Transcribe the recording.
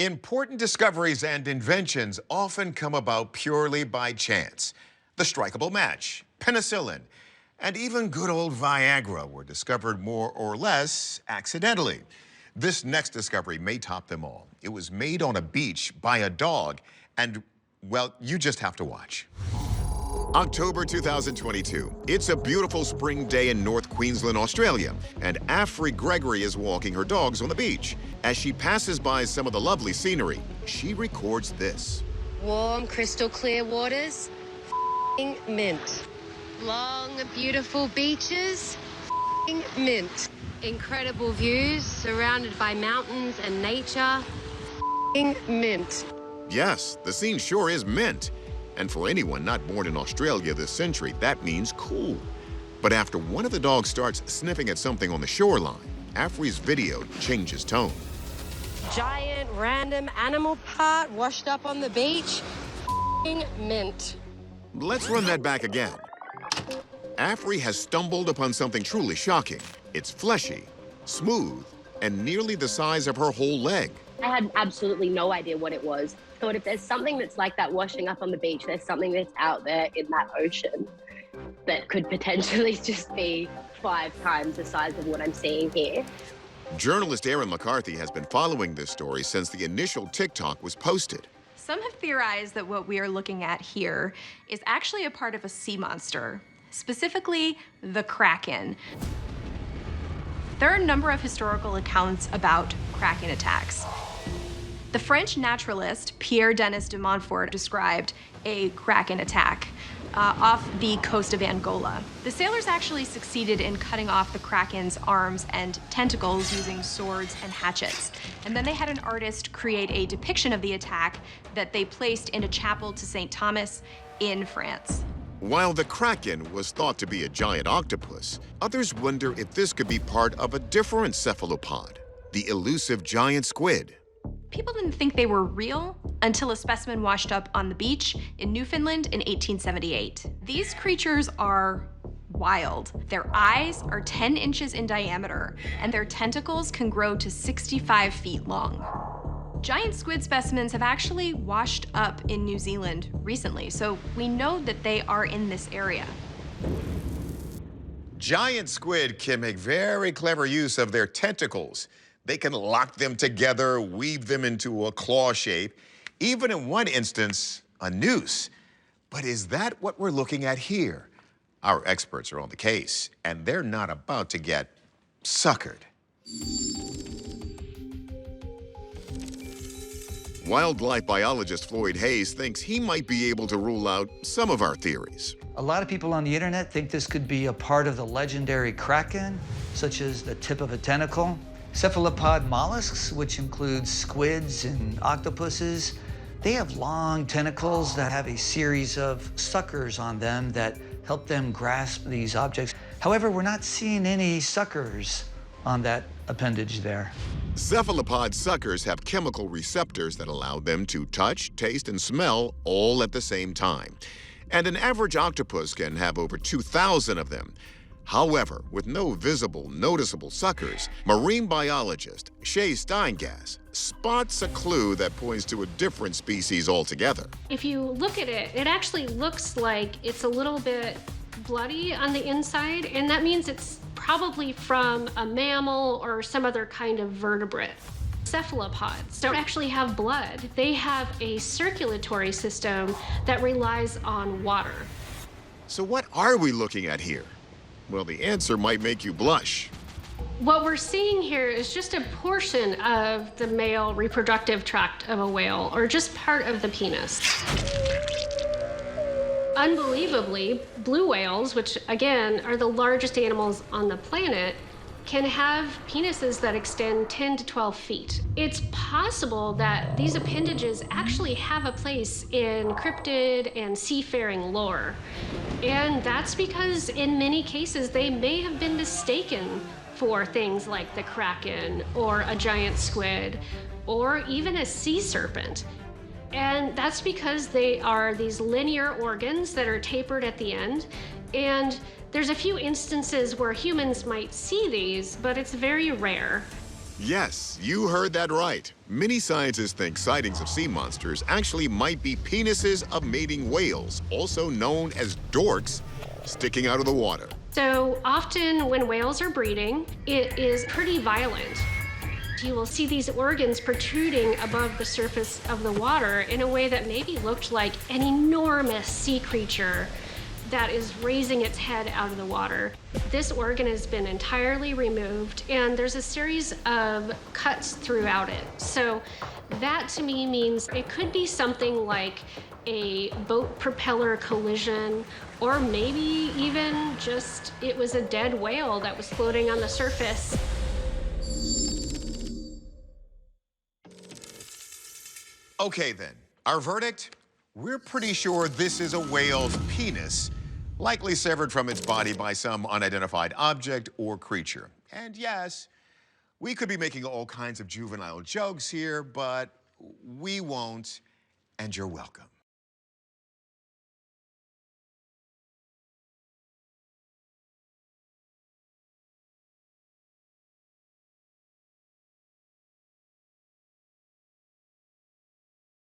Important discoveries and inventions often come about purely by chance. The strikeable match, penicillin, and even good old Viagra were discovered more or less accidentally. This next discovery may top them all. It was made on a beach by a dog, and, well, you just have to watch. October 2022. It's a beautiful spring day in North Queensland, Australia, and Afri Gregory is walking her dogs on the beach. As she passes by some of the lovely scenery, she records this. Warm, crystal clear waters, mint. Long, beautiful beaches, mint. Incredible views surrounded by mountains and nature, mint. Yes, the scene sure is mint. And for anyone not born in Australia this century, that means cool. But after one of the dogs starts sniffing at something on the shoreline, Afri's video changes tone. Giant random animal part washed up on the beach, mint. Let's run that back again. Afri has stumbled upon something truly shocking. It's fleshy, smooth, and nearly the size of her whole leg. I had absolutely no idea what it was. Thought if there's something that's like that washing up on the beach, there's something that's out there in that ocean that could potentially just be 5 times the size of what I'm seeing here. Journalist Erin McCarthy has been following this story since the initial TikTok was posted. Some have theorized that what we are looking at here is actually a part of a sea monster, specifically the Kraken. There are a number of historical accounts about Kraken attacks. The French naturalist Pierre-Denis de Montfort described a Kraken attack off the coast of Angola. The sailors actually succeeded in cutting off the Kraken's arms and tentacles using swords and hatchets. And then they had an artist create a depiction of the attack that they placed in a chapel to St. Thomas in France. While the Kraken was thought to be a giant octopus, others wonder if this could be part of a different cephalopod, the elusive giant squid. People didn't think they were real until a specimen washed up on the beach in Newfoundland in 1878. These creatures are wild. Their eyes are 10 inches in diameter, and their tentacles can grow to 65 feet long. Giant squid specimens have actually washed up in New Zealand recently, so we know that they are in this area. Giant squid can make very clever use of their tentacles. They can lock them together, weave them into a claw shape, even in one instance, a noose. But is that what we're looking at here? Our experts are on the case, and they're not about to get suckered. Wildlife biologist Floyd Hayes thinks he might be able to rule out some of our theories. A lot of people on the internet think this could be a part of the legendary Kraken, such as the tip of a tentacle. Cephalopod mollusks, which include squids and octopuses, they have long tentacles that have a series of suckers on them that help them grasp these objects. However, we're not seeing any suckers on that appendage there. Cephalopod suckers have chemical receptors that allow them to touch, taste, and smell all at the same time. And an average octopus can have over 2,000 of them. However, with no visible, noticeable suckers, marine biologist Shay Steingass spots a clue that points to a different species altogether. If you look at it, it actually looks like it's a little bit bloody on the inside, and that means it's probably from a mammal or some other kind of vertebrate. Cephalopods don't actually have blood. They have a circulatory system that relies on water. So what are we looking at here? Well, the answer might make you blush. What we're seeing here is just a portion of the male reproductive tract of a whale, or just part of the penis. Unbelievably, blue whales, which again are the largest animals on the planet, can have penises that extend 10 to 12 feet. It's possible that these appendages actually have a place in cryptid and seafaring lore. And that's because in many cases they may have been mistaken for things like the Kraken or a giant squid or even a sea serpent. And that's because they are these linear organs that are tapered at the end. And there's a few instances where humans might see these, but it's very rare. Yes, you heard that right. Many scientists think sightings of sea monsters actually might be penises of mating whales, also known as dorks, sticking out of the water. So often when whales are breeding, it is pretty violent. You will see these organs protruding above the surface of the water in a way that maybe looked like an enormous sea creature that is raising its head out of the water. This organ has been entirely removed, and there's a series of cuts throughout it. So that to me means it could be something like a boat propeller collision, or maybe even just it was a dead whale that was floating on the surface. Okay then, our verdict? We're pretty sure this is a whale's penis, likely severed from its body by some unidentified object or creature. And yes, we could be making all kinds of juvenile jokes here, but we won't, and you're welcome.